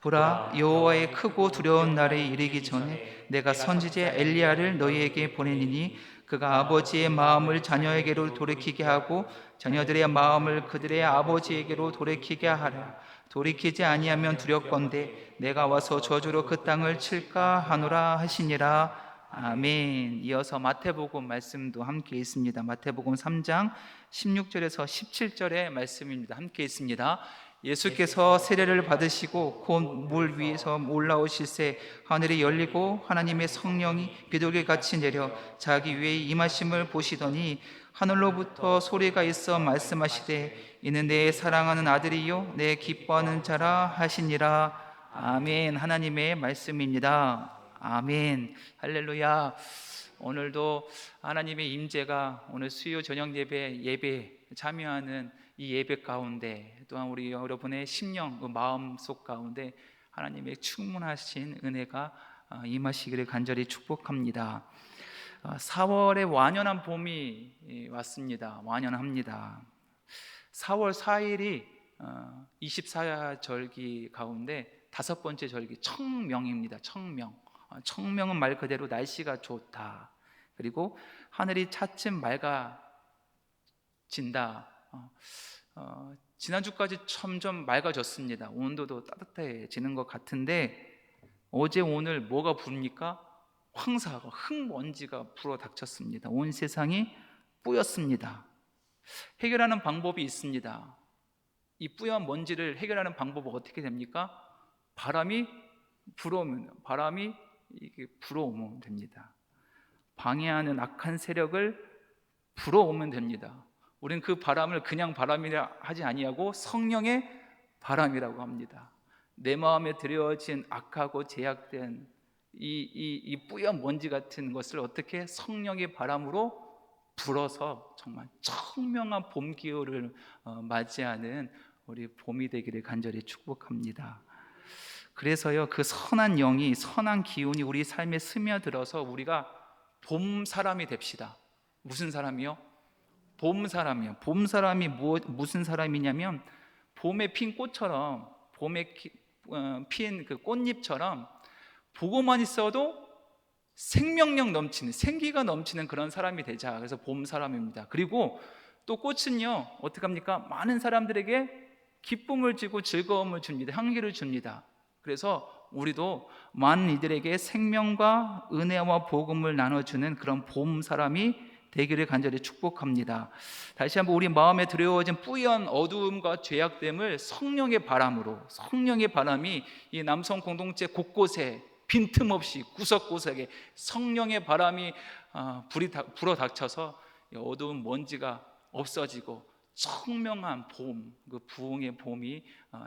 보라, 여호와의 크고 두려운 날이 이르기 전에 내가 선지자 엘리야를 너희에게 보내니니 그가 아버지의 마음을 자녀에게로 돌이키게 하고 자녀들의 마음을 그들의 아버지에게로 돌이키게 하라. 돌이키지 아니하면 두렵건대 내가 와서 저주로 그 땅을 칠까 하노라 하시니라. 아멘. 이어서 마태복음 말씀도 함께 있습니다. 마태복음 3장 16절에서 17절의 말씀입니다. 함께 있습니다. 예수께서 세례를 받으시고 곧 물 위에서 올라오실새 하늘이 열리고 하나님의 성령이 비둘기 같이 내려 자기 위에 임하심을 보시더니 하늘로부터 소리가 있어 말씀하시되 이는 내 사랑하는 아들이요 내 기뻐하는 자라 하시니라. 아멘. 하나님의 말씀입니다. 아멘. 할렐루야. 오늘도 하나님의 임재가 오늘 수요 저녁 예배 참여하는 이 예배 가운데 또한 우리 여러분의 심령 마음속 가운데 하나님의 충만하신 은혜가 임하시기를 간절히 축복합니다. 4월에 완연한 봄이 왔습니다. 완연합니다. 4월 4일이 24절기 가운데 다섯 번째 절기 청명입니다. 청명은 말 그대로 날씨가 좋다. 그리고 하늘이 차츰 맑아진다. 지난주까지 점점 맑아졌습니다. 온도도 따뜻해지는 것 같은데 어제 오늘 뭐가 부릅니까? 황사가 흙먼지가 불어닥쳤습니다. 온 세상이 뿌였습니다. 해결하는 방법이 있습니다. 이 뿌연 먼지를 해결하는 방법은 어떻게 됩니까? 바람이 불어오면 됩니다. 방해하는 악한 세력을 불어오면 됩니다. 우리는 그 바람을 그냥 바람이라 하지 아니하고 성령의 바람이라고 합니다. 내 마음에 들여진 악하고 제약된 이 뿌연 먼지 같은 것을 어떻게 성령의 바람으로 불어서 정말 청명한 봄 기후를 맞이하는 우리 봄이 되기를 간절히 축복합니다. 그래서요, 그 선한 영이, 선한 기운이 우리 삶에 스며들어서 우리가 봄 사람이 됩시다. 무슨 사람이요? 봄 사람이요. 봄 사람이 무슨 사람이냐면 봄에 핀 꽃처럼, 봄에 핀 그 꽃잎처럼 보고만 있어도 생명력 넘치는, 생기가 넘치는 그런 사람이 되자. 그래서 봄 사람입니다. 그리고 또 꽃은요, 어떻게 합니까? 많은 사람들에게 기쁨을 주고 즐거움을 줍니다. 향기를 줍니다. 그래서 우리도 많은 이들에게 생명과 은혜와 복음을 나눠주는 그런 봄 사람이 되기를 간절히 축복합니다. 다시 한번 우리 마음에 들여오진 뿌연 어두움과 죄악됨을 성령의 바람으로, 성령의 바람이 이 남성 공동체 곳곳에 빈틈없이 구석구석에 성령의 바람이 불어닥쳐서 어두운 먼지가 없어지고 청명한 봄, 그 부흥의 봄이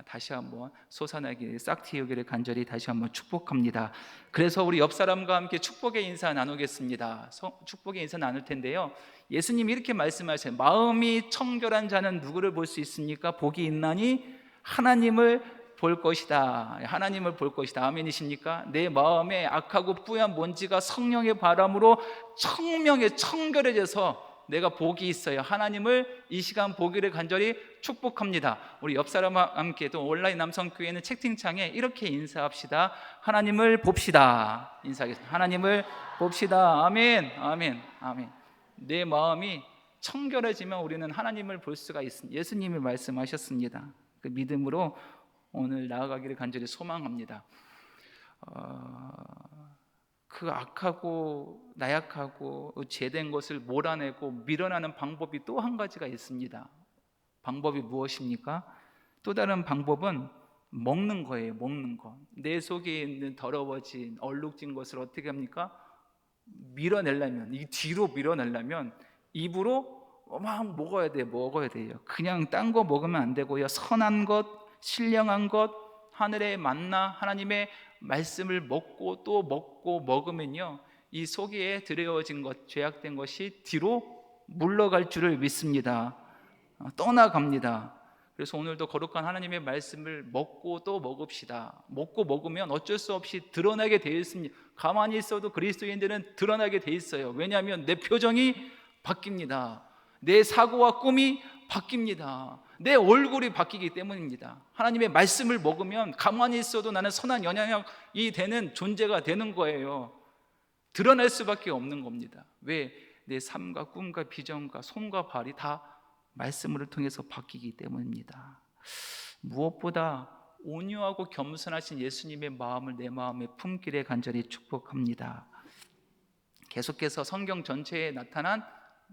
다시 한번 솟아나기를, 싹 틔우기를 간절히 다시 한번 축복합니다. 그래서 우리 옆 사람과 함께 축복의 인사 나누겠습니다. 축복의 인사 나눌 텐데요, 예수님이 이렇게 말씀하세요. 마음이 청결한 자는 누구를 볼 수 있습니까? 복이 있나니 하나님을 볼 것이다. 하나님을 볼 것이다. 아멘이십니까? 내 마음에 악하고 뿌연 먼지가 성령의 바람으로 청결해져서 내가 복이 있어요. 하나님을 이 시간 보기를 간절히 축복합니다. 우리 옆 사람과 함께 또 온라인 남성교회는 채팅창에 이렇게 인사합시다. 하나님을 봅시다. 인사하겠습니다. 하나님을 봅시다. 아멘, 아멘, 아멘. 내 마음이 청결해지면 우리는 하나님을 볼 수가 있습니다. 예수님이 말씀하셨습니다. 그 믿음으로 오늘 나아가기를 간절히 소망합니다. 그 악하고 나약하고 죄된 것을 몰아내고 밀어내는 방법이 또 한 가지가 있습니다. 방법이 무엇입니까? 또 다른 방법은 먹는 거예요. 먹는 거. 내 속에 있는 더러워진 얼룩진 것을 어떻게 합니까? 밀어내려면, 이 뒤로 밀어내려면 입으로 막 먹어야 돼요. 그냥 딴 거 먹으면 안 되고요. 선한 것, 신령한 것, 하늘의 만나, 하나님의 말씀을 먹고 또 먹고 먹으면요, 이 속에 들여진 것, 죄악된 것이 뒤로 물러갈 줄을 믿습니다. 떠나갑니다. 그래서 오늘도 거룩한 하나님의 말씀을 먹고 또 먹읍시다. 먹고 먹으면 어쩔 수 없이 드러나게 되어 있습니다. 가만히 있어도 그리스도인들은 드러나게 되어 있어요. 왜냐하면 내 표정이 바뀝니다. 내 사고와 꿈이 바뀝니다. 내 얼굴이 바뀌기 때문입니다. 하나님의 말씀을 먹으면 가만히 있어도 나는 선한 영향력이 되는 존재가 되는 거예요. 드러날 수밖에 없는 겁니다. 왜? 내 삶과 꿈과 비전과 손과 발이 다 말씀을 통해서 바뀌기 때문입니다. 무엇보다 온유하고 겸손하신 예수님의 마음을 내 마음에 품기를 간절히 축복합니다. 계속해서 성경 전체에 나타난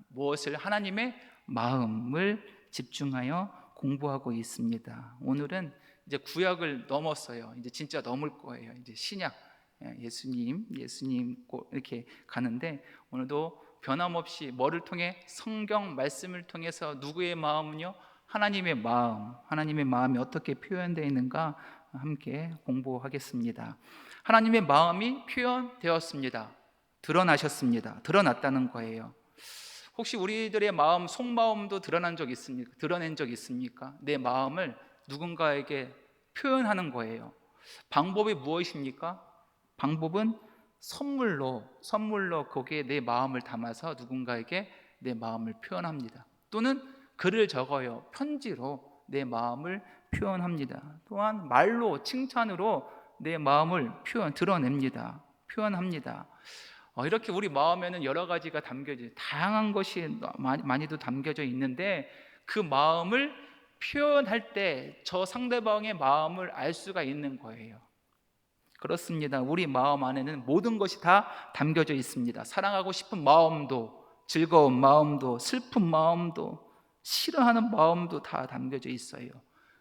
무엇을? 하나님의 마음을 집중하여 공부하고 있습니다. 오늘은 이제 구약을 넘었어요. 이제 진짜 넘을 거예요. 이제 신약, 예수님 이렇게 가는데, 오늘도 변함없이 뭐를 통해? 성경 말씀을 통해서 누구의 마음은요? 하나님의 마음이 어떻게 표현되어 있는가 함께 공부하겠습니다. 하나님의 마음이 표현되었습니다. 드러났다는 거예요. 혹시 우리들의 마음, 속마음도 드러낸 적 있습니까? 내 마음을 누군가에게 표현하는 거예요. 방법이 무엇입니까? 방법은 선물로 거기에 내 마음을 담아서 누군가에게 내 마음을 표현합니다. 또는 글을 적어요. 편지로 내 마음을 표현합니다. 또한 말로, 칭찬으로 내 마음을 드러냅니다. 표현합니다. 이렇게 우리 마음에는 여러 가지가 담겨져, 다양한 것이 많이도 담겨져 있는데, 그 마음을 표현할 때 저 상대방의 마음을 알 수가 있는 거예요. 그렇습니다. 우리 마음 안에는 모든 것이 다 담겨져 있습니다. 사랑하고 싶은 마음도, 즐거운 마음도, 슬픈 마음도, 싫어하는 마음도 다 담겨져 있어요.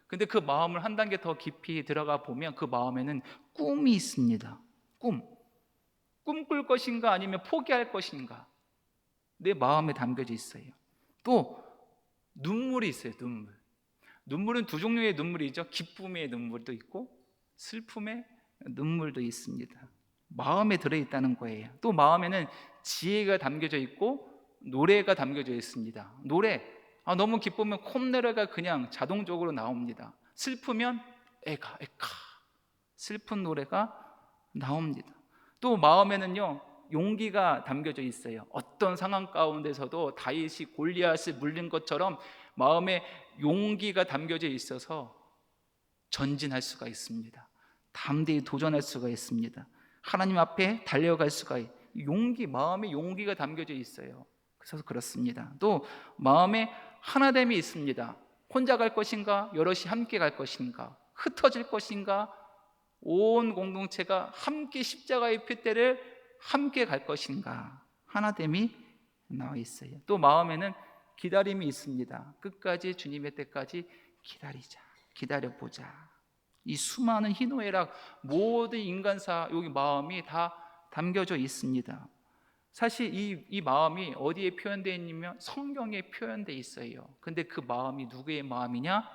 근데 그 마음을 한 단계 더 깊이 들어가 보면 그 마음에는 꿈이 있습니다. 꿈꿀 것인가 아니면 포기할 것인가, 내 마음에 담겨져 있어요. 또 눈물이 있어요. 눈물은 두 종류의 눈물이죠. 기쁨의 눈물도 있고 슬픔의 눈물도 있습니다. 마음에 들어있다는 거예요. 또 마음에는 지혜가 담겨져 있고 노래가 담겨져 있습니다. 노래, 너무 기쁘면 콧노래가 그냥 자동적으로 나옵니다. 슬프면 에카 슬픈 노래가 나옵니다. 또 마음에는요, 용기가 담겨져 있어요. 어떤 상황 가운데서도 다윗이 골리앗을 물린 것처럼 마음에 용기가 담겨져 있어서 전진할 수가 있습니다. 담대히 도전할 수가 있습니다. 하나님 앞에 달려갈 수가 마음에 용기가 담겨져 있어요. 그래서 그렇습니다. 또 마음에 하나됨이 있습니다. 혼자 갈 것인가, 여럿이 함께 갈 것인가, 흩어질 것인가, 온 공동체가 함께 십자가의 핏대를 함께 갈 것인가, 하나됨이 나와 있어요. 또 마음에는 기다림이 있습니다. 끝까지 주님의 때까지 기다려보자. 이 수많은 희노애락, 모든 인간사, 여기 마음이 다 담겨져 있습니다. 사실 이 마음이 어디에 표현되어 있냐면 성경에 표현되어 있어요. 근데 그 마음이 누구의 마음이냐?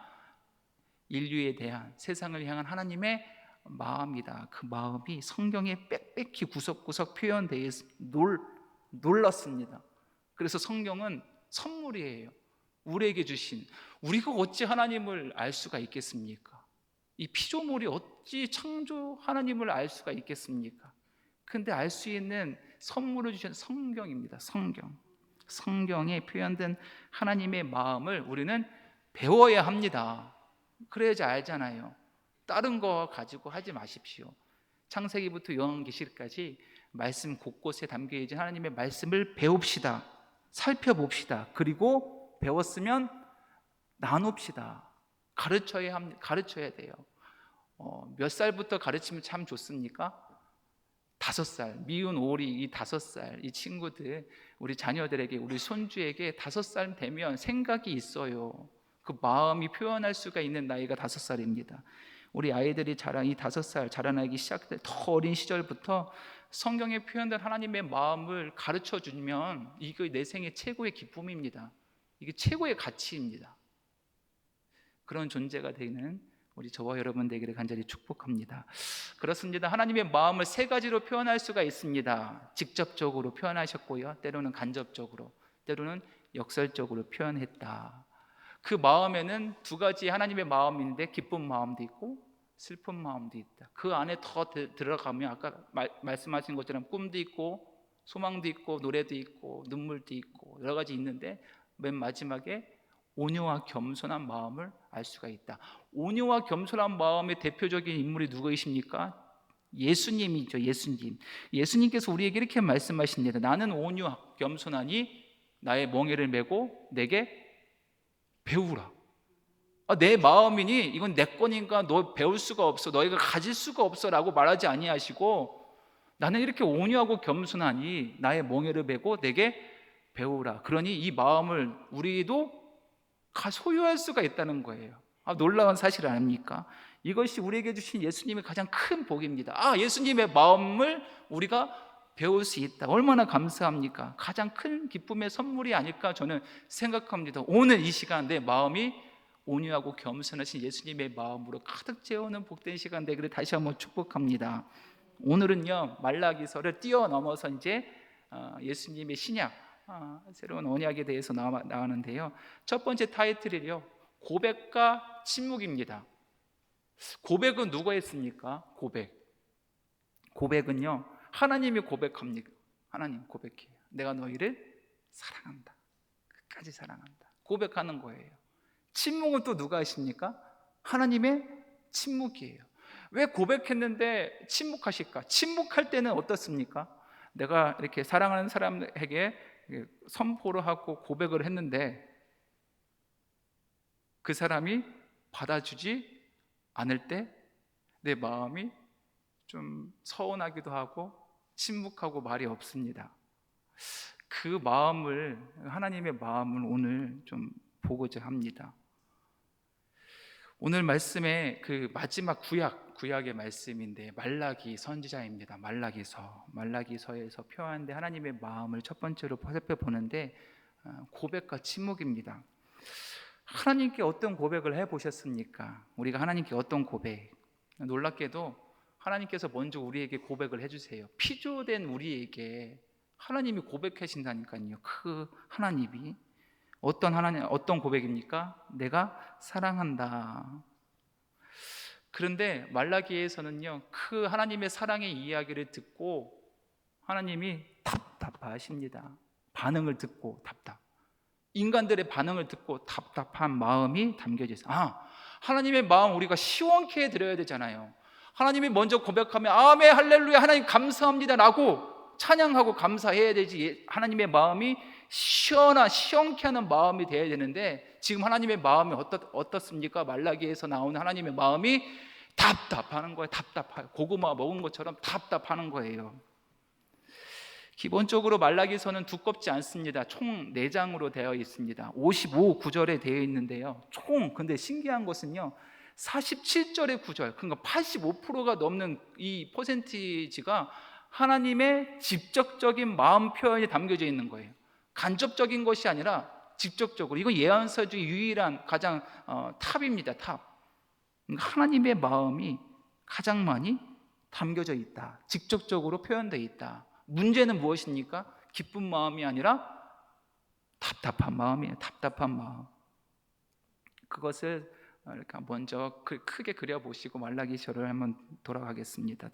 인류에 대한, 세상을 향한 하나님의 마음이다. 그 마음이 성경에 빽빽히 구석구석 표현되어 놀랐습니다. 그래서 성경은 선물이에요. 우리에게 주신. 우리가 어찌 하나님을 알 수가 있겠습니까? 이 피조물이 어찌 창조 하나님을 알 수가 있겠습니까? 근데 알 수 있는 선물을 주신 성경입니다. 성경에 표현된 하나님의 마음을 우리는 배워야 합니다. 그래야지 알잖아요. 다른 거 가지고 하지 마십시오. 창세기부터 요한계시까지 말씀 곳곳에 담겨있는 하나님의 말씀을 배웁시다. 살펴봅시다. 그리고 배웠으면 나눕시다. 가르쳐야 돼요. 몇 살부터 가르치면 참 좋습니까? 5살, 미운 오리 이 5살, 이 친구들, 우리 자녀들에게, 우리 손주에게 5살 되면 생각이 있어요. 그 마음이 표현할 수가 있는 나이가 5살입니다. 우리 아이들이 이 5살 자라나기 시작될 더 어린 시절부터 성경에 표현된 하나님의 마음을 가르쳐 주면 이게 내 생의 최고의 기쁨입니다. 이게 최고의 가치입니다. 그런 존재가 되는 우리 저와 여러분 되기를 간절히 축복합니다. 그렇습니다. 하나님의 마음을 3가지로 표현할 수가 있습니다. 직접적으로 표현하셨고요, 때로는 간접적으로, 때로는 역설적으로 표현했다. 그 마음에는 2가지 하나님의 마음이 있는데, 기쁜 마음도 있고 슬픈 마음도 있다. 그 안에 더 들어가면 아까 말씀하신 것처럼 꿈도 있고 소망도 있고 노래도 있고 눈물도 있고 여러 가지 있는데, 맨 마지막에 온유와 겸손한 마음을 알 수가 있다. 온유와 겸손한 마음의 대표적인 인물이 누구이십니까? 예수님이죠. 예수님께서 우리에게 이렇게 말씀하십니다. 나는 온유하고 겸손하니 나의 멍에를 메고 내게 배우라. 내 마음이니 이건 내 거니까 너 배울 수가 없어, 너희가 가질 수가 없어 라고 말하지 아니하시고, 나는 이렇게 온유하고 겸손하니 나의 멍에를 메고 내게 배우라. 그러니 이 마음을 우리도 소유할 수가 있다는 거예요. 놀라운 사실 아닙니까? 이것이 우리에게 주신 예수님의 가장 큰 복입니다. 예수님의 마음을 우리가 배울 수 있다. 얼마나 감사합니까? 가장 큰 기쁨의 선물이 아닐까 저는 생각합니다. 오늘 이 시간 내 마음이 온유하고 겸손하신 예수님의 마음으로 가득 채우는 복된 시간 되기를 다시 한번 축복합니다. 오늘은요, 말라기서를 뛰어넘어서 이제 예수님의 신약, 새로운 언약에 대해서 나오는데요, 첫 번째 타이틀이요, 고백과 침묵입니다. 고백은 누가 했습니까? 고백은요, 하나님이 고백합니다. 하나님 고백해요. 내가 너희를 사랑한다. 끝까지 사랑한다. 고백하는 거예요. 침묵은 또 누가 하십니까? 하나님의 침묵이에요. 왜 고백했는데 침묵하실까? 침묵할 때는 어떻습니까? 내가 이렇게 사랑하는 사람에게 선포를 하고 고백을 했는데 그 사람이 받아주지 않을 때 내 마음이 좀 서운하기도 하고 침묵하고 말이 없습니다. 그 마음을, 하나님의 마음을 오늘 좀 보고자 합니다. 오늘 말씀의 그 마지막 구약의 말씀인데 말라기 선지자입니다. 말라기서에서 표현된 하나님의 마음을 첫 번째로 살펴보는데 고백과 침묵입니다. 하나님께 어떤 고백을 해보셨습니까? 우리가 하나님께 어떤 고백? 놀랍게도 하나님께서 먼저 우리에게 고백을 해주세요. 피조된 우리에게 하나님이 고백하신다니까요. 그 하나님이 어떤 고백입니까? 내가 사랑한다. 그런데 말라기에서는요, 그 하나님의 사랑의 이야기를 듣고 하나님이 답답하십니다. 반응을 듣고 인간들의 반응을 듣고 답답한 마음이 담겨져 있어요. 하나님의 마음 우리가 시원케 해드려야 되잖아요. 하나님이 먼저 고백하면 아멘 할렐루야 하나님 감사합니다 라고 찬양하고 감사해야 되지. 하나님의 마음이 시원케 하는 마음이 되어야 되는데 지금 하나님의 마음이 어떻습니까? 말라기에서 나오는 하나님의 마음이 답답하는 거예요. 답답해요. 고구마 먹은 것처럼 답답하는 거예요. 기본적으로 말라기서는 두껍지 않습니다. 총 4장으로 되어 있습니다. 55구절에 되어 있는데요, 근데 신기한 것은요 47절의 구절, 그러니까 85%가 넘는 이 퍼센티지가 하나님의 직접적인 마음 표현이 담겨져 있는 거예요. 간접적인 것이 아니라 직접적으로. 이거 예언서 중 유일한 가장 탑입니다. 그러니까 하나님의 마음이 가장 많이 담겨져 있다. 직접적으로 표현되어 있다. 문제는 무엇입니까? 기쁜 마음이 아니라 답답한 마음이에요. 답답한 마음. 그것을 이렇게 먼저 크게 그려보시고 말라기서를 한번 들어가겠습니다.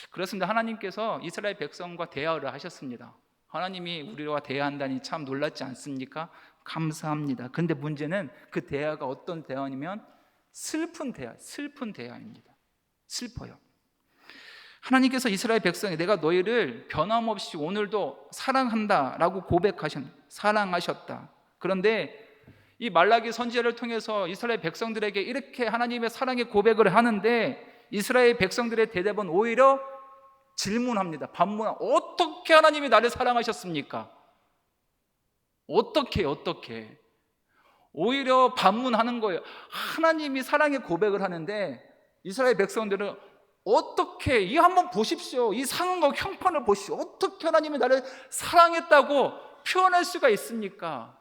그렇습니다. 하나님께서 이스라엘 백성과 대화를 하셨습니다. 하나님이 우리와 대화한다니 참 놀랍지 않습니까? 감사합니다. 근데 문제는 그 대화가 어떤 대화냐면 슬픈 대화입니다. 슬퍼요. 하나님께서 이스라엘 백성에 내가 너희를 변함없이 오늘도 사랑한다라고 사랑하셨다. 그런데 이 말라기 선지자를 통해서 이스라엘 백성들에게 이렇게 하나님의 사랑의 고백을 하는데 이스라엘 백성들의 대답은 오히려 질문합니다. 어떻게 하나님이 나를 사랑하셨습니까? 어떻게 오히려 반문하는 거예요. 하나님이 사랑의 고백을 하는데 이스라엘 백성들은 어떻게, 한번 보십시오. 이 상황과 형편을 보십시오. 어떻게 하나님이 나를 사랑했다고 표현할 수가 있습니까?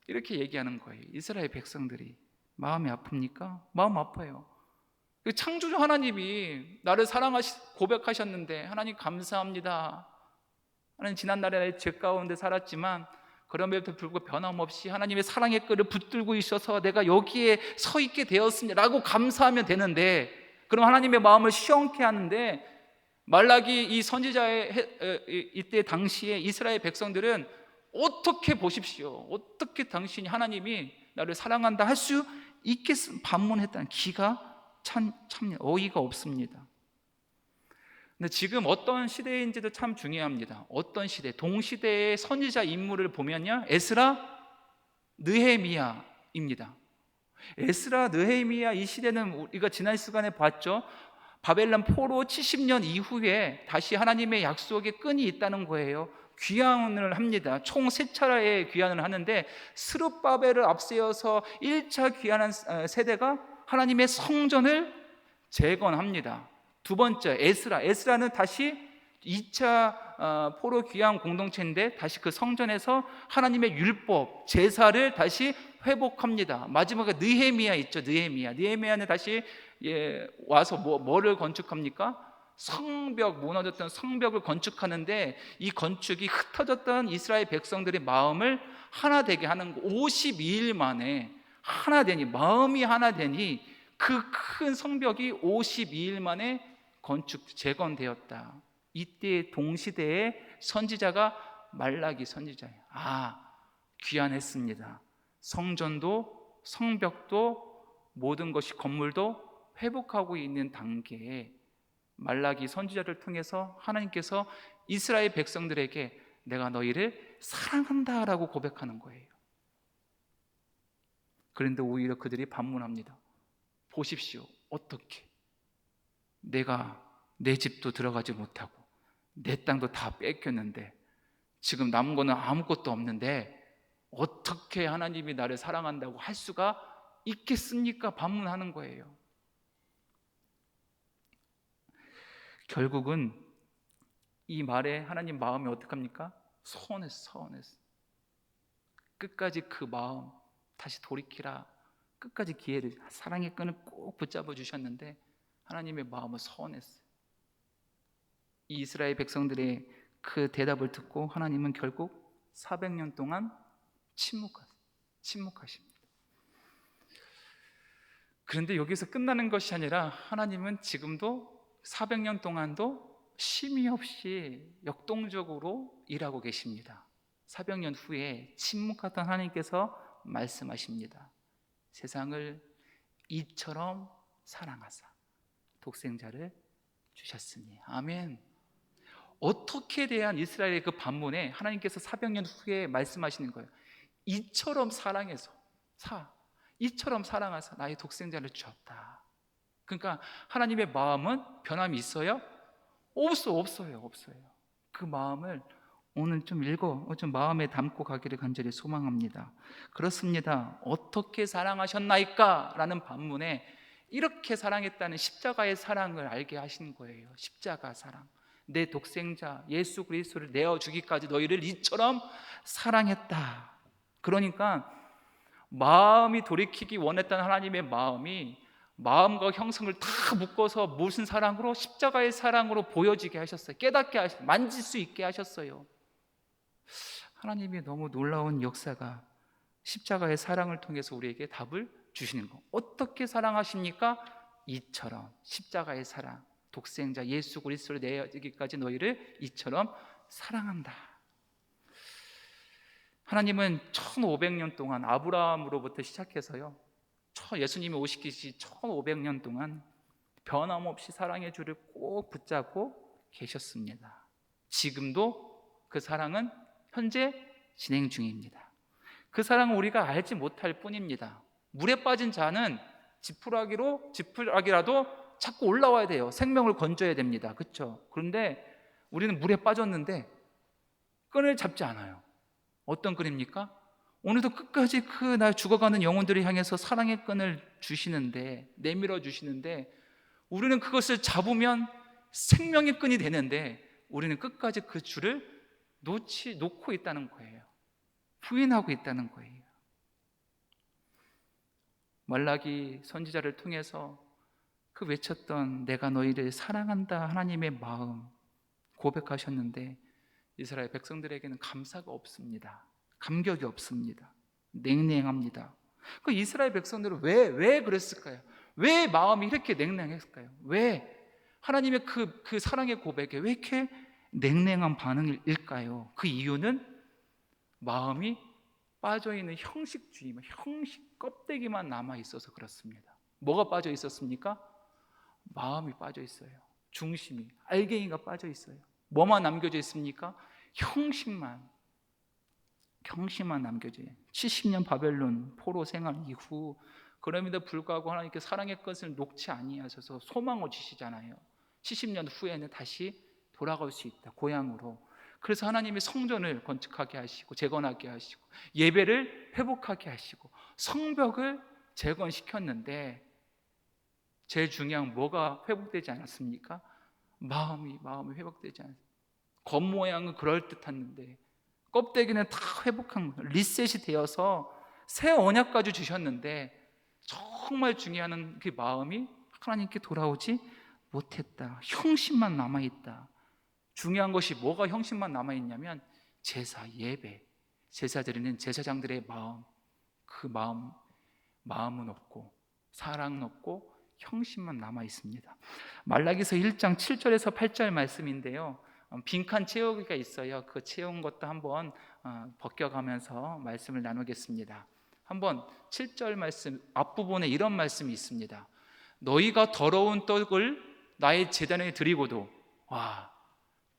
이렇게 얘기하는 거예요. 이스라엘 백성들이. 마음이 아픕니까? 마음 아파요. 창조주 하나님이 나를 고백하셨는데 하나님 감사합니다. 하나님 지난날에 죄 가운데 살았지만 그럼에도 불구하고 변함없이 하나님의 사랑의 끈을 붙들고 있어서 내가 여기에 서 있게 되었습니다 라고 감사하면 되는데, 그럼 하나님의 마음을 시원케 하는데 말라기 이 선지자의 이때 당시에 이스라엘 백성들은 어떻게 보십시오. 어떻게 당신이 하나님이 나를 사랑한다 할 수 있겠습니까? 반문했다는 기가 참 어이가 없습니다. 근데 지금 어떤 시대인지도 참 중요합니다. 어떤 시대, 동시대의 선지자 인물을 보면요, 에스라, 느헤미야입니다. 에스라, 느헤미야 이 시대는 우리가 지난 시간에 봤죠. 바벨론 포로 70년 이후에 다시 하나님의 약속의 끈이 있다는 거예요. 귀환을 합니다. 총 3차례의 귀환을 하는데 스룹바벨을 앞세워서 1차 귀환한 세대가 하나님의 성전을 재건합니다. 두 번째 에스라는 다시 2차 포로 귀환 공동체인데 다시 그 성전에서 하나님의 율법 제사를 다시 회복합니다. 마지막에 느헤미야 있죠. 느헤미야는 다시 와서 뭐를 건축합니까? 성벽, 무너졌던 성벽을 건축하는데 이 건축이 흩어졌던 이스라엘 백성들의 마음을 하나 되게 하는 거. 52일 만에 하나 되니, 마음이 하나 되니 그 큰 성벽이 52일 만에 재건되었다. 이때 동시대의 선지자가 말라기 선지자예요. 귀환했습니다. 성전도 성벽도 모든 것이 건물도 회복하고 있는 단계에 말라기 선지자를 통해서 하나님께서 이스라엘 백성들에게 내가 너희를 사랑한다라고 고백하는 거예요. 그런데 오히려 그들이 반문합니다. 보십시오. 어떻게 내가 내 집도 들어가지 못하고 내 땅도 다 뺏겼는데 지금 남은 거는 아무것도 없는데 어떻게 하나님이 나를 사랑한다고 할 수가 있겠습니까? 반문하는 거예요. 결국은 이 말에 하나님 마음이 어떡합니까? 서운했어. 끝까지 그 마음 다시 돌이키라. 끝까지 기회를, 사랑의 끈을 꼭 붙잡아 주셨는데 하나님의 마음은 서운했어요. 이 이스라엘 백성들의 그 대답을 듣고 하나님은 결국 400년 동안 침묵하십니다. 그런데 여기서 끝나는 것이 아니라 하나님은 지금도 400년 동안도 쉼이 없이 역동적으로 일하고 계십니다. 400년 후에 침묵하던 하나님께서 말씀하십니다. 세상을 이처럼 사랑하사 독생자를 주셨으니. 아멘. 어떻게 대한 이스라엘의 그 반문에 하나님께서 400년 후에 말씀하시는 거예요. 이처럼 이처럼 사랑하사 나의 독생자를 주었다. 그러니까 하나님의 마음은 변함이 있어요? 없어요. 그 마음을 오늘 좀 좀 마음에 담고 가기를 간절히 소망합니다. 그렇습니다. 어떻게 사랑하셨나이까? 라는 반문에 이렇게 사랑했다는 십자가의 사랑을 알게 하신 거예요. 십자가 사랑. 내 독생자 예수 그리스도를 내어주기까지 너희를 이처럼 사랑했다. 그러니까 마음이 돌이키기 원했던 하나님의 마음과 형성을 다 묶어서 무슨 사랑으로? 십자가의 사랑으로 보여지게 하셨어요. 깨닫게 하셨어요. 만질 수 있게 하셨어요. 하나님이 너무 놀라운 역사가 십자가의 사랑을 통해서 우리에게 답을 주시는 거. 어떻게 사랑하십니까? 이처럼 십자가의 사랑, 독생자 예수 그리스도를 내어주기까지 너희를 이처럼 사랑한다. 하나님은 1500년 동안 아브라함으로부터 시작해서요, 예수님이 오시기 1500년 동안 변함없이 사랑의 줄을 꼭 붙잡고 계셨습니다. 지금도 그 사랑은 현재 진행 중입니다. 그 사랑은 우리가 알지 못할 뿐입니다. 물에 빠진 자는 지푸라기라도 자꾸 올라와야 돼요. 생명을 건져야 됩니다. 그렇죠? 그런데 우리는 물에 빠졌는데 끈을 잡지 않아요. 어떤 끈입니까? 오늘도 끝까지 그 나 죽어가는 영혼들을 향해서 사랑의 끈을 주시는데, 내밀어 주시는데, 우리는 그것을 잡으면 생명의 끈이 되는데 우리는 끝까지 그 줄을 놓고 있다는 거예요. 부인하고 있다는 거예요. 말라기 선지자를 통해서 그 외쳤던 내가 너희를 사랑한다 하나님의 마음 고백하셨는데 이스라엘 백성들에게는 감사가 없습니다. 감격이 없습니다. 냉랭합니다. 그 이스라엘 백성들은 왜 그랬을까요? 왜 마음이 이렇게 냉랭했을까요? 왜 하나님의 그 사랑의 고백에 왜 이렇게 냉랭한 반응일까요? 그 이유는 마음이 빠져있는 형식주의, 형식 껍데기만 남아있어서 그렇습니다. 뭐가 빠져 있었습니까? 마음이 빠져 있어요. 중심이, 알갱이가 빠져 있어요. 뭐만 남겨져 있습니까? 형식만 남겨져요. 70년 바벨론 포로 생활 이후 그럼에도 불구하고 하나님께 사랑의 것을 놓지 아니하셔서 소망을 주시잖아요. 70년 후에는 다시 돌아갈 수 있다, 고향으로. 그래서 하나님이 성전을 건축하게 하시고 재건하게 하시고 예배를 회복하게 하시고 성벽을 재건시켰는데 제일 중요한 뭐가 회복되지 않았습니까? 마음이 회복되지 않았습니다. 겉모양은 그럴듯했는데 껍데기는 다 회복한 거예요. 리셋이 되어서 새 언약까지 주셨는데 정말 중요한 그 마음이 하나님께 돌아오지 못했다. 형식만 남아있다. 중요한 것이 뭐가 형식만 남아있냐면 제사, 예배, 제사 드리는 제사장들의 마음, 그 마음은 없고 사랑은 없고 형식만 남아있습니다. 말라기서 1장 7절에서 8절 말씀인데요, 빈칸 채우기가 있어요. 그 채운 것도 한번 벗겨가면서 말씀을 나누겠습니다. 한번 7절 말씀 앞부분에 이런 말씀이 있습니다. 너희가 더러운 떡을 나의 제단에 드리고도, 와,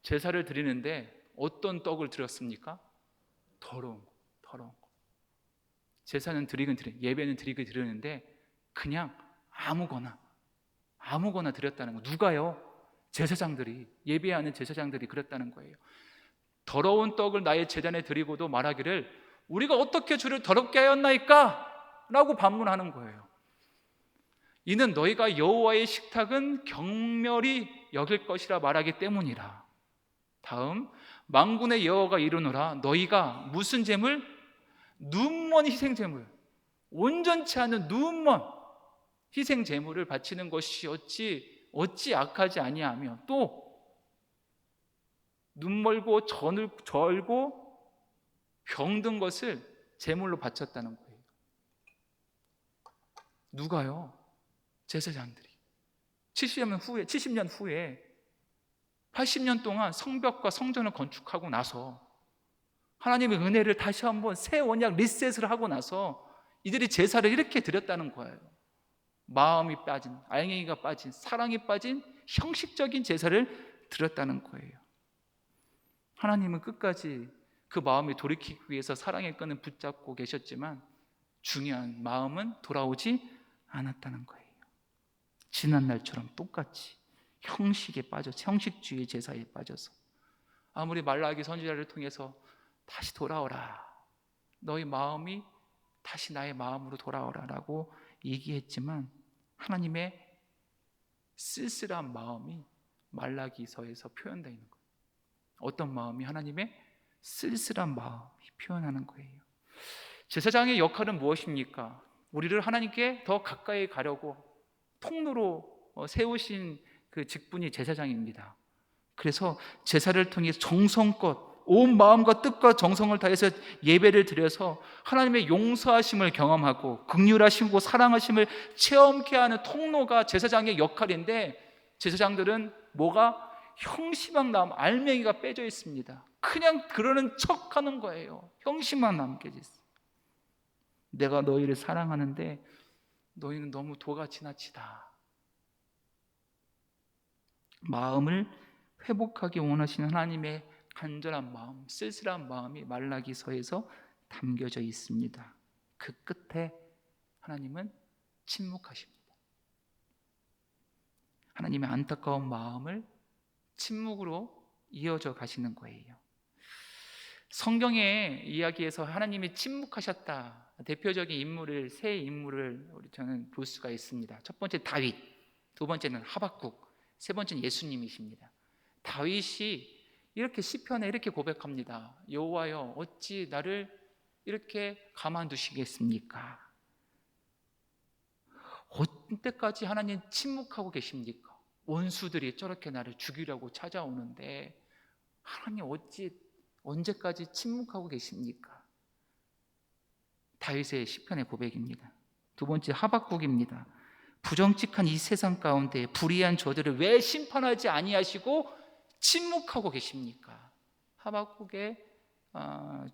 제사를 드리는데 어떤 떡을 드렸습니까? 더러운 거. 제사는 예배는 드리는데 그냥 아무거나 드렸다는 거. 누가요? 제사장들이, 예배하는 제사장들이 그랬다는 거예요. 더러운 떡을 나의 제단에 드리고도 말하기를 우리가 어떻게 주를 더럽게 하였나이까? 라고 반문하는 거예요. 이는 너희가 여호와의 식탁은 경멸히 여길 것이라 말하기 때문이라. 다음, 만군의 여호와가 이르노라 너희가 무슨 제물? 눈먼 희생 제물, 온전치 않은 눈먼 희생 제물을 바치는 것이 어찌 악하지 아니하며 또 눈멀고 절고 병든 것을 제물로 바쳤다는 거예요. 누가요? 제사장들이 70년 후에 80년 동안 성벽과 성전을 건축하고 나서 하나님의 은혜를 다시 한번 새 언약 리셋을 하고 나서 이들이 제사를 이렇게 드렸다는 거예요. 마음이 빠진, 알갱이가 빠진, 사랑이 빠진 형식적인 제사를 드렸다는 거예요. 하나님은 끝까지 그 마음이 돌이키기 위해서 사랑의 끈을 붙잡고 계셨지만 중요한 마음은 돌아오지 않았다는 거예요. 지난 날처럼 똑같이 형식에 빠져서, 형식주의 제사에 빠져서 아무리 말라기 선지자를 통해서 다시 돌아오라, 너희 마음이 다시 나의 마음으로 돌아오라 라고 얘기했지만 하나님의 쓸쓸한 마음이 말라기서에서 표현되어 있는 거예요. 어떤 마음이? 하나님의 쓸쓸한 마음이 표현하는 거예요. 제사장의 역할은 무엇입니까? 우리를 하나님께 더 가까이 가려고 통로로 세우신 그 직분이 제사장입니다. 그래서 제사를 통해 정성껏 온 마음과 뜻과 정성을 다해서 예배를 드려서 하나님의 용서하심을 경험하고 긍휼하심과 사랑하심을 체험케 하는 통로가 제사장의 역할인데 제사장들은 뭐가? 형식만 알맹이가 빼져 있습니다. 그냥 그러는 척하는 거예요. 형식만 남겨져 있어요. 내가 너희를 사랑하는데 너희는 너무 도가 지나치다. 마음을 회복하기 원하시는 하나님의 간절한 마음, 쓸쓸한 마음이 말라기서에서 담겨져 있습니다. 그 끝에 하나님은 침묵하십니다. 하나님의 안타까운 마음을 침묵으로 이어져 가시는 거예요. 성경의 이야기에서 하나님이 침묵하셨다, 대표적인 세 인물을 저는 볼 수가 있습니다. 첫 번째 다윗, 두 번째는 하박국, 세 번째는 예수님이십니다. 다윗이 이렇게 시편에 이렇게 고백합니다. 여호와여, 어찌 나를 이렇게 가만두시겠습니까? 언제까지 하나님 침묵하고 계십니까? 원수들이 저렇게 나를 죽이려고 찾아오는데 하나님 언제까지 침묵하고 계십니까? 다윗의 시편의 고백입니다. 두 번째 하박국입니다. 부정직한 이 세상 가운데 불의한 저들을 왜 심판하지 아니하시고 침묵하고 계십니까? 하박국의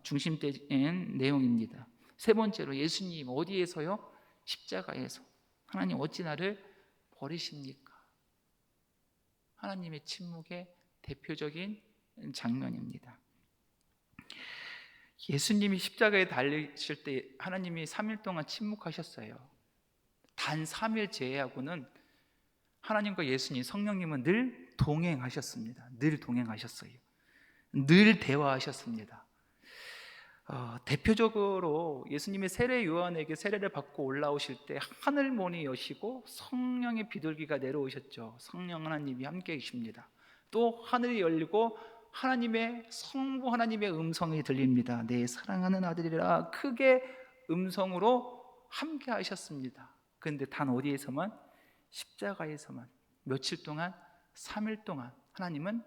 중심된 내용입니다. 세 번째로 예수님 어디에서요? 십자가에서. 하나님 어찌 나를 버리십니까? 하나님의 침묵의 대표적인 장면입니다. 예수님이 십자가에 달리실 때 하나님이 3일 동안 침묵하셨어요. 단 3일 제외하고는 하나님과 예수님, 성령님은 늘 동행하셨습니다. 늘 동행하셨어요. 늘 대화하셨습니다. 대표적으로 예수님이 세례 요한에게 세례를 받고 올라오실 때 하늘 문이 여시고 성령의 비둘기가 내려오셨죠. 성령 하나님이 함께 계십니다. 또 하늘이 열리고 하나님의 성부 하나님의 음성이 들립니다. 내 사랑하는 아들이라 크게 음성으로 함께 하셨습니다. 그런데 단 어디에서만? 십자가에서만 며칠 동안 3일 동안 하나님은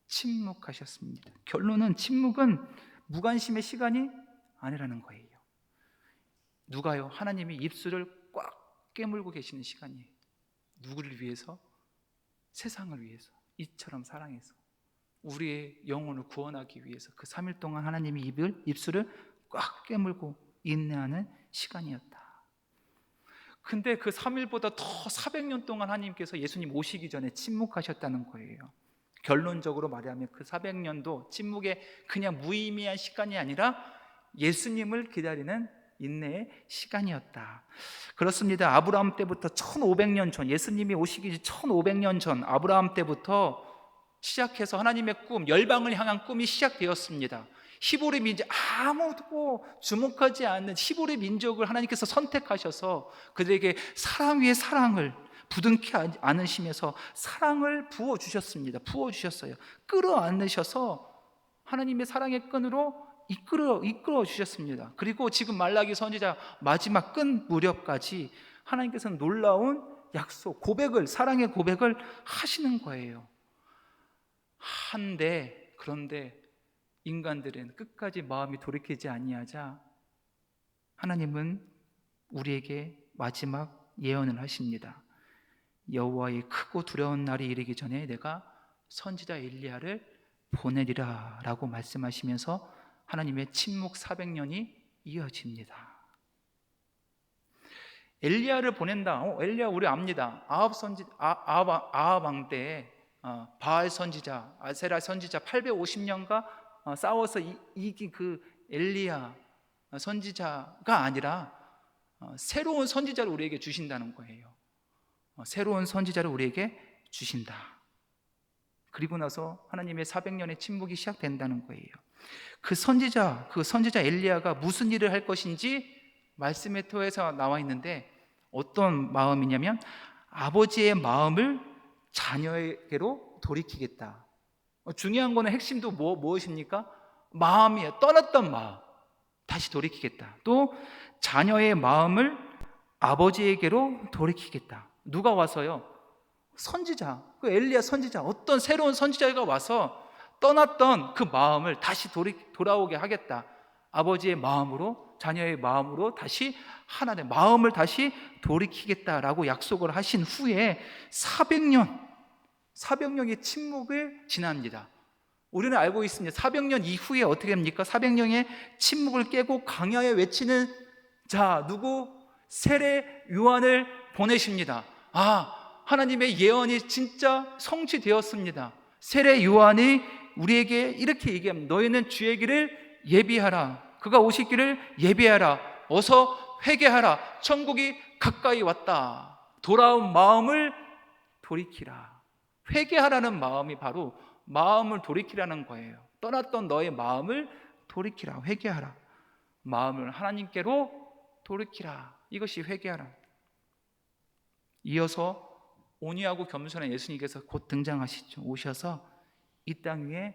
침묵하셨습니다. 결론은 침묵은 무관심의 시간이 아니라는 거예요. 누가요? 하나님이 입술을 꽉 깨물고 계시는 시간이에요. 누구를 위해서? 세상을 위해서, 이처럼 사랑해서 우리의 영혼을 구원하기 위해서 그 3일 동안 하나님이 입술을 꽉 깨물고 인내하는 시간이었다. 근데 그 3일보다 더 400년 동안 하나님께서 예수님 오시기 전에 침묵하셨다는 거예요. 결론적으로 말하면 그 400년도 침묵의 그냥 무의미한 시간이 아니라 예수님을 기다리는 인내의 시간이었다. 그렇습니다. 아브라함 때부터 1500년 전, 예수님이 오시기 1500년 전 아브라함 때부터 시작해서 하나님의 꿈, 열방을 향한 꿈이 시작되었습니다. 히브리 민족, 아무도 주목하지 않는 히브리 민족을 하나님께서 선택하셔서 그들에게 사랑 위에 사랑을 부둥키 안으시면서 사랑을 부어주셨습니다. 부어주셨어요. 끌어안으셔서 하나님의 사랑의 끈으로 이끌어 주셨습니다. 그리고 지금 말라기 선지자 마지막 끈 무렵까지 하나님께서는 놀라운 약속, 고백을, 사랑의 고백을 하시는 거예요. 그런데 인간들은 끝까지 마음이 돌이키지 아니하자 하나님은 우리에게 마지막 예언을 하십니다. 여호와의 크고 두려운 날이 이르기 전에 내가 선지자 엘리야를 보내리라 라고 말씀하시면서 하나님의 침묵 400년이 이어집니다. 엘리야를 보낸다. 엘리야 우리 압니다. 아합 왕 때 바알 선지자, 아세라 선지자 850년과 싸워서 이긴 그 엘리야 선지자가 아니라 새로운 선지자를 우리에게 주신다는 거예요. 새로운 선지자를 우리에게 주신다. 그리고 나서 하나님의 400년의 침묵이 시작된다는 거예요. 그 선지자 엘리야가 무슨 일을 할 것인지 말씀의 토에서 나와 있는데 어떤 마음이냐면 아버지의 마음을 자녀에게로 돌이키겠다. 중요한 거는 핵심도 무엇입니까? 마음이에요. 떠났던 마음 다시 돌이키겠다. 또 자녀의 마음을 아버지에게로 돌이키겠다. 누가 와서요? 선지자, 그 엘리야 선지자, 어떤 새로운 선지자가 와서 떠났던 그 마음을 다시 돌아오게 하겠다. 아버지의 마음으로, 자녀의 마음으로 다시 하나님의 마음을 다시 돌이키겠다라고 약속을 하신 후에 400년의 침묵을 지납니다. 우리는 알고 있습니다. 400년 이후에 어떻게 합니까? 400년의 침묵을 깨고 광야에 외치는 자, 누구? 세례 요한을 보내십니다. 하나님의 예언이 진짜 성취되었습니다. 세례 요한이 우리에게 이렇게 얘기합니다. 너희는 주의 길을 예비하라. 그가 오실 길을 예비하라. 어서 회개하라. 천국이 가까이 왔다. 돌아온 마음을 돌이키라. 회개하라는 마음이 바로 마음을 돌이키라는 거예요. 떠났던 너의 마음을 돌이키라. 회개하라. 마음을 하나님께로 돌이키라. 이것이 회개하라. 이어서 온유하고 겸손한 예수님께서 곧 등장하시죠. 오셔서 이 땅 위에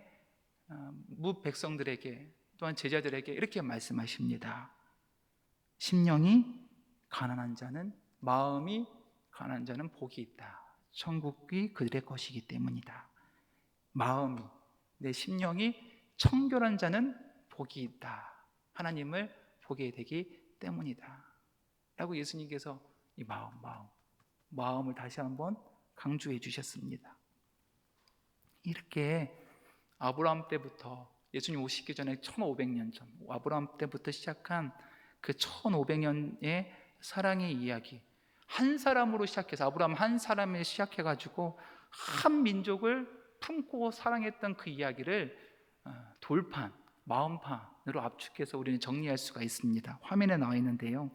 백성들에게 또한 제자들에게 이렇게 말씀하십니다. 심령이 가난한 자는, 마음이 가난한 자는 복이 있다. 천국이 그들의 것이기 때문이다. 마음이, 내 심령이 청결한 자는 복이 있다. 하나님을 보게 되기 때문이다 라고 예수님께서 이 마음을 다시 한번 강조해 주셨습니다. 이렇게 아브라함 때부터 예수님 오시기 전에 1500년 전 아브라함 때부터 시작한 그 1500년의 사랑의 이야기, 한 사람으로 시작해서 아브라함 한 사람에 시작해가지고 한 민족을 품고 사랑했던 그 이야기를 돌판, 마음판으로 압축해서 우리는 정리할 수가 있습니다. 화면에 나와 있는데요,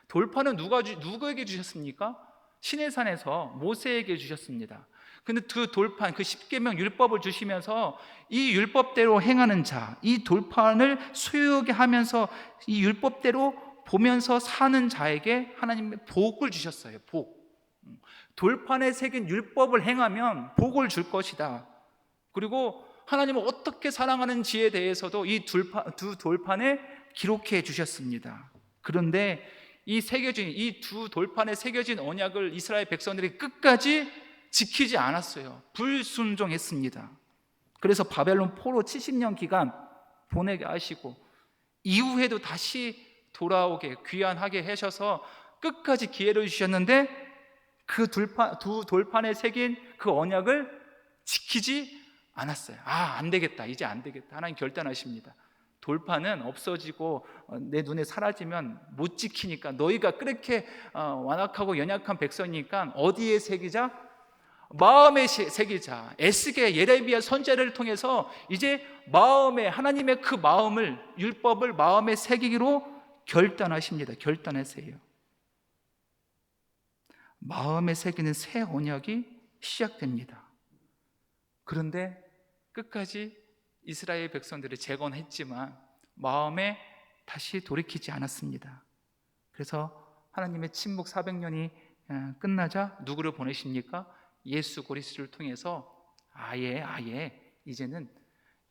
돌판은 누구에게 주셨습니까? 시내산에서 모세에게 주셨습니다. 근데 그 돌판, 그 십계명 율법을 주시면서 이 율법대로 행하는 자, 이 돌판을 소유하게 하면서 이 율법대로 보면서 사는 자에게 하나님의 복을 주셨어요. 복. 돌판에 새긴 율법을 행하면 복을 줄 것이다. 그리고 하나님을 어떻게 사랑하는지에 대해서도 이 두 돌판에 기록해 주셨습니다. 그런데 이 두 돌판에 새겨진 언약을 이스라엘 백성들이 끝까지 지키지 않았어요. 불순종했습니다. 그래서 바벨론 포로 70년 기간 보내게 하시고 이후에도 다시 돌아오게 귀환하게 하셔서 끝까지 기회를 주셨는데 그 두 돌판에 새긴 그 언약을 지키지 않았어요. 안 되겠다, 이제 안 되겠다. 하나님 결단하십니다. 돌판은 없어지고 내 눈에 사라지면 못 지키니까, 너희가 그렇게 완악하고 연약한 백성이니까 어디에 새기자? 마음에 새기자. 에스겔 예레미야 선지자를 통해서 이제 마음에, 하나님의 그 마음을, 율법을 마음에 새기기로 결단하십니다. 결단하세요. 마음에 새기는 새 언약이 시작됩니다. 그런데 끝까지 이스라엘 백성들을 재건했지만 마음에 다시 돌이키지 않았습니다. 그래서 하나님의 침묵 400년이 끝나자 누구를 보내십니까? 예수 그리스도를 통해서 아예 이제는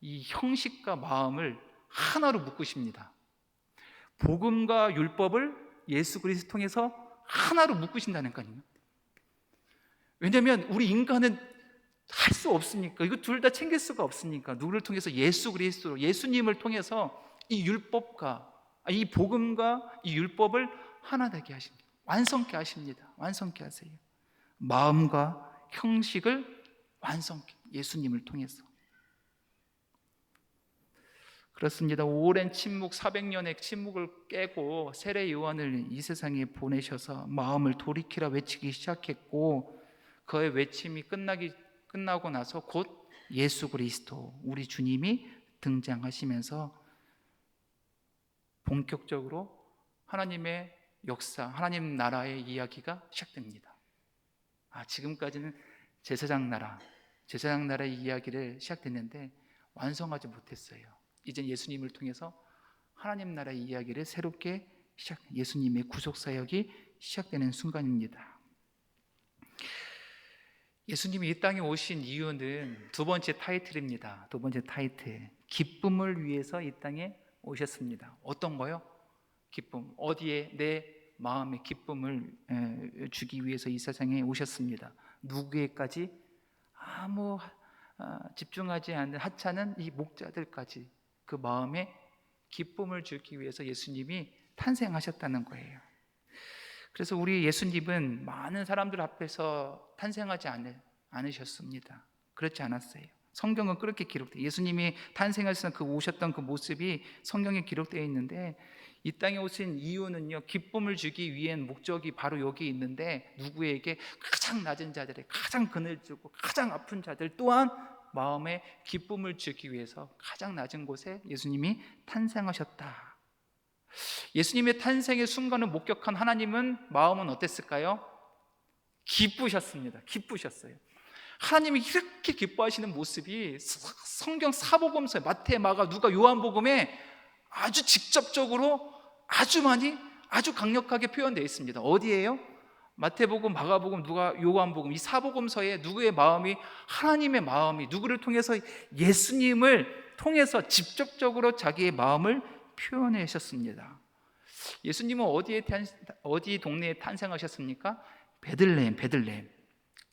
이 형식과 마음을 하나로 묶으십니다. 복음과 율법을 예수 그리스도 통해서 하나로 묶으신다니까요. 왜냐하면 우리 인간은 할 수 없으니까, 이거 둘 다 챙길 수가 없으니까 누구를 통해서? 예수 그리스도, 예수님을 통해서 이 율법과 이 복음과 이 율법을 하나 되게 하십니다. 완성케 하십니다. 완성케 하세요. 마음과 형식을 완성케, 예수님을 통해서. 그렇습니다. 오랜 침묵, 400년의 침묵을 깨고 세례 요한을 이 세상에 보내셔서 마음을 돌이키라 외치기 시작했고, 그의 외침이 끝나고 나서 곧 예수 그리스도, 우리 주님이 등장하시면서 본격적으로 하나님의 역사, 하나님 나라의 이야기가 시작됩니다. 지금까지는 제사장 나라의 이야기를 시작됐는데 완성하지 못했어요. 이제 예수님을 통해서 하나님 나라의 이야기를 새롭게 예수님의 구속 사역이 시작되는 순간입니다. 예수님이 이 땅에 오신 이유는 두 번째 타이틀입니다. 두 번째 타이틀, 기쁨을 위해서 이 땅에 오셨습니다. 어떤 거요? 기쁨. 어디에? 내 마음의 기쁨을 주기 위해서 이 세상에 오셨습니다. 누구에까지? 아무 집중하지 않는 하찮은 이 목자들까지 그 마음에 기쁨을 주기 위해서 예수님이 탄생하셨다는 거예요. 그래서 우리 예수님은 많은 사람들 앞에서 탄생하지 않으셨습니다. 그렇지 않았어요. 성경은 그렇게 기록돼요. 예수님이 탄생하셔서 오셨던 그 모습이 성경에 기록되어 있는데, 이 땅에 오신 이유는요, 기쁨을 주기 위한 목적이 바로 여기 있는데, 누구에게? 가장 낮은 자들에게, 가장 그늘지고 가장 아픈 자들 또한 마음에 기쁨을 주기 위해서 가장 낮은 곳에 예수님이 탄생하셨다. 예수님의 탄생의 순간을 목격한 하나님은 마음은 어땠을까요? 기쁘셨습니다. 기쁘셨어요. 하나님이 이렇게 기뻐하시는 모습이 성경 사복음서에, 마태, 마가, 누가, 요한복음에 아주 직접적으로 아주 많이, 아주 강력하게 표현되어 있습니다. 어디예요? 마태복음, 마가복음, 누가, 요한복음, 이 사복음서에 누구의 마음이, 하나님의 마음이 누구를 통해서, 예수님을 통해서 직접적으로 자기의 마음을 표현하셨습니다. 예수님은 어디 동네에 탄생하셨습니까? 베들레헴.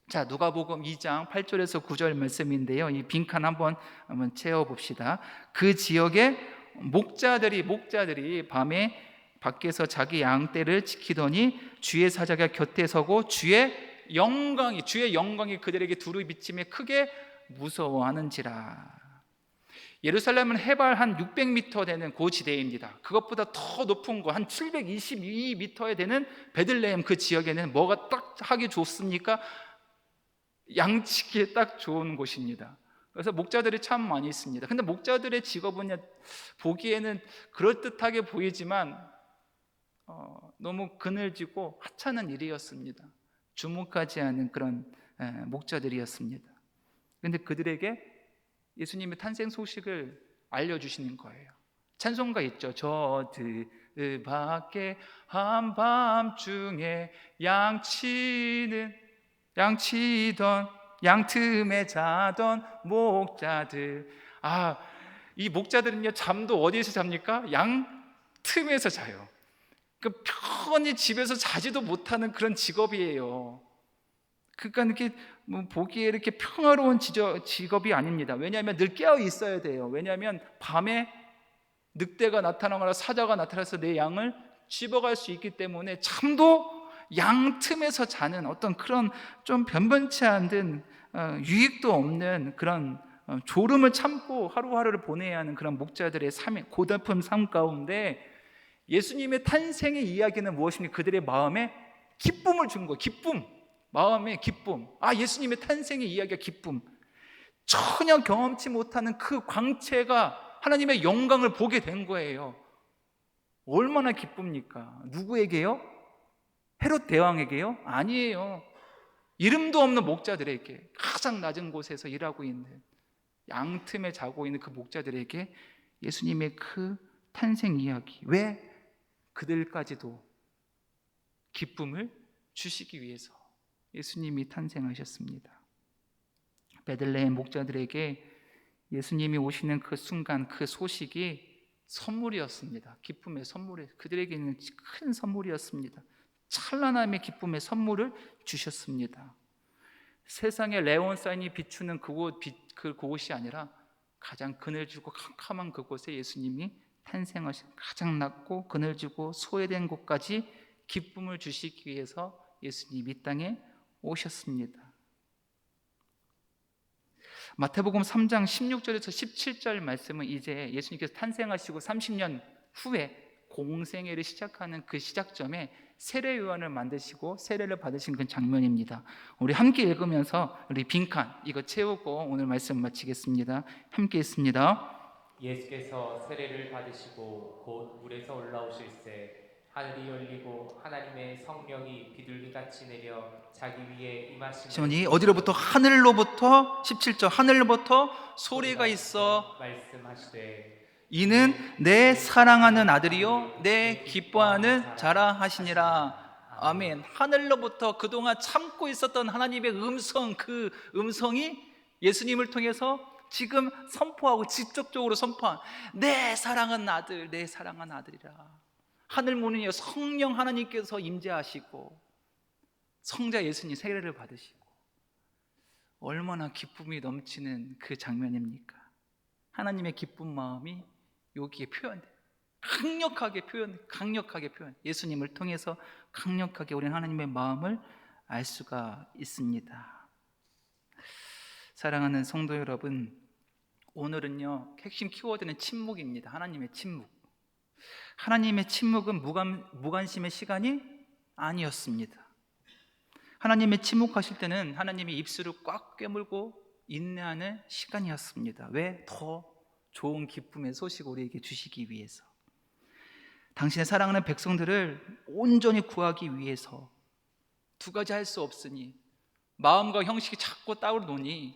자, 누가복음 2장 8절에서 9절 말씀인데요, 이 빈칸 한번 채워봅시다. 그 지역에 목자들이 밤에 밖에서 자기 양떼를 지키더니 주의 사자가 곁에 서고 주의 영광이 그들에게 두루 비치며 크게 무서워하는지라. 예루살렘은 해발 한 600m 되는 고지대입니다. 그것보다 더 높은 거 한 722m에 되는 베들레헴 그 지역에는 뭐가 딱 하기 좋습니까? 양치기에 딱 좋은 곳입니다. 그래서 목자들이 참 많이 있습니다. 근데 목자들의 직업은 보기에는 그럴듯하게 보이지만 너무 그늘지고 하찮은 일이었습니다. 주목하지 않은 그런 목자들이었습니다. 그런데 그들에게 예수님의 탄생 소식을 알려주시는 거예요. 찬송가 있죠. 저 밖에 한밤중에 양치던 양틈에 자던 목자들. 이 목자들은요, 잠도 어디에서 잡니까? 양틈에서 자요. 그 편히 집에서 자지도 못하는 그런 직업이에요. 그러니까 이렇게 보기에 이렇게 평화로운 직업이 아닙니다. 왜냐하면 늘 깨어 있어야 돼요. 왜냐하면 밤에 늑대가 나타나거나 사자가 나타나서 내 양을 집어갈 수 있기 때문에 잠도 양 틈에서 자는 어떤 그런 좀 변변치 않은 유익도 없는 그런 졸음을 참고 하루하루를 보내야 하는 그런 목자들의 삶의 고달픈 삶 가운데 예수님의 탄생의 이야기는 무엇입니까? 그들의 마음에 기쁨을 준 거예요. 기쁨. 마음의 기쁨. 예수님의 탄생의 이야기가 기쁨. 전혀 경험치 못하는 그 광채가 하나님의 영광을 보게 된 거예요. 얼마나 기쁩니까? 누구에게요? 헤롯 대왕에게요? 아니에요. 이름도 없는 목자들에게, 가장 낮은 곳에서 일하고 있는, 양틈에 자고 있는 그 목자들에게 예수님의 그 탄생 이야기, 왜 그들까지도 기쁨을 주시기 위해서 예수님이 탄생하셨습니다. 베들레헴 목자들에게 예수님이 오시는 그 순간, 그 소식이 선물이었습니다. 기쁨의 선물이 그들에게는 큰 선물이었습니다. 찬란함의 기쁨의 선물을 주셨습니다. 세상의 레온사인이 비추는 그곳이 아니라 가장 그늘지고 캄캄한 그곳에 예수님이 탄생하신, 가장 낮고 그늘지고 소외된 곳까지 기쁨을 주시기 위해서 예수님이 이 땅에 오셨습니다. 마태복음 3장 16절에서 17절 말씀은 이제 예수님께서 탄생하시고 30년 후에 공생애를 시작하는 그 시작점에 세례 요한을 만드시고 세례를 받으신 그 장면입니다. 우리 함께 읽으면서 우리 빈칸 이거 채우고 오늘 말씀 마치겠습니다. 함께 읽습니다. 예수께서 세례를 받으시고 곧 물에서 올라오실새 하늘이 열리고 하나님의 성령이 비둘기같이 내려 자기 위에 임하심을 시몬이 어디로부터? 하늘로부터 17절 하늘로부터 소리가 있어 말씀하시되 이는 내 사랑하는 아들이요 내 기뻐하는 자라 하시니라. 아멘. 하늘로부터 그동안 참고 있었던 하나님의 음성, 그 음성이 예수님을 통해서 지금 선포하고 직접적으로 선포한 내 사랑하는 아들, 내 사랑하는 아들이라. 하늘 문이요 성령 하나님께서 임재하시고 성자 예수님 세례를 받으시고 얼마나 기쁨이 넘치는 그 장면입니까? 하나님의 기쁜 마음이 여기에 표현돼요. 강력하게 표현. 예수님을 통해서 강력하게 우리는 하나님의 마음을 알 수가 있습니다. 사랑하는 성도 여러분, 오늘은요 핵심 키워드는 침묵입니다. 하나님의 침묵. 하나님의 침묵은 무관심의 시간이 아니었습니다. 하나님의 침묵하실 때는 하나님이 입술을 꽉 깨물고 인내하는 시간이었습니다. 왜? 더 좋은 기쁨의 소식을 우리에게 주시기 위해서. 당신의 사랑하는 백성들을 온전히 구하기 위해서. 두 가지 할 수 없으니 마음과 형식이 자꾸 따로노니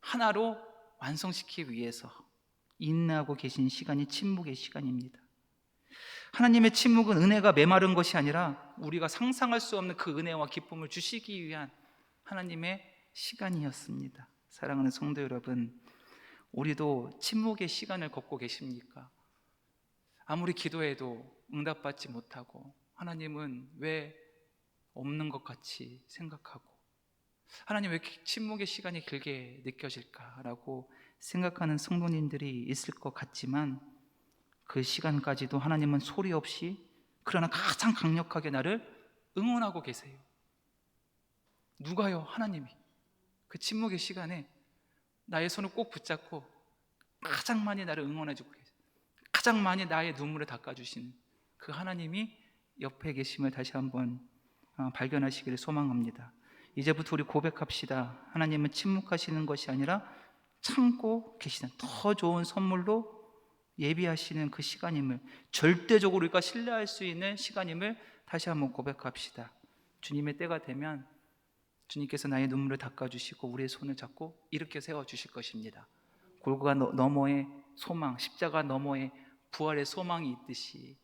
하나로 완성시키기 위해서 인내하고 계신 시간이 침묵의 시간입니다. 하나님의 침묵은 은혜가 메마른 것이 아니라 우리가 상상할 수 없는 그 은혜와 기쁨을 주시기 위한 하나님의 시간이었습니다. 사랑하는 성도 여러분, 우리도 침묵의 시간을 걷고 계십니까? 아무리 기도해도 응답받지 못하고 하나님은 왜 없는 것 같이 생각하고 하나님 왜 이렇게 침묵의 시간이 길게 느껴질까라고 생각하는 성도님들이 있을 것 같지만 그 시간까지도 하나님은 소리 없이 그러나 가장 강력하게 나를 응원하고 계세요. 누가요? 하나님이 그 침묵의 시간에 나의 손을 꼭 붙잡고 가장 많이 나를 응원해주고 계세요. 가장 많이 나의 눈물을 닦아주시는 그 하나님이 옆에 계심을 다시 한번 발견하시기를 소망합니다. 이제부터 우리 고백합시다. 하나님은 침묵하시는 것이 아니라 참고 계시는 더 좋은 선물로 예비하시는 그 시간임을, 절대적으로 우리가 신뢰할 수 있는 시간임을 다시 한번 고백합시다. 주님의 때가 되면 주님께서 나의 눈물을 닦아주시고 우리의 손을 잡고 이렇게 세워주실 것입니다. 골고가 너머의 소망, 십자가 너머의 부활의 소망이 있듯이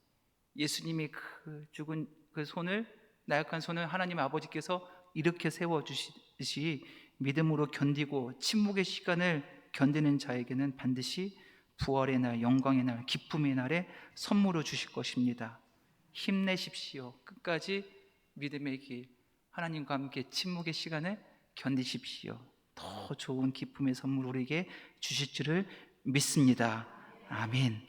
예수님이 그 죽은 그 손을, 나약한 손을 하나님 아버지께서 이렇게 세워주시듯이 믿음으로 견디고 침묵의 시간을 견디는 자에게는 반드시 부활의 날, 영광의 날, 기쁨의 날에 선물을 주실 것입니다. 힘내십시오. 끝까지 믿음의 길, 하나님과 함께 침묵의 시간을 견디십시오. 더 좋은 기쁨의 선물 우리에게 주실 줄을 믿습니다. 아멘.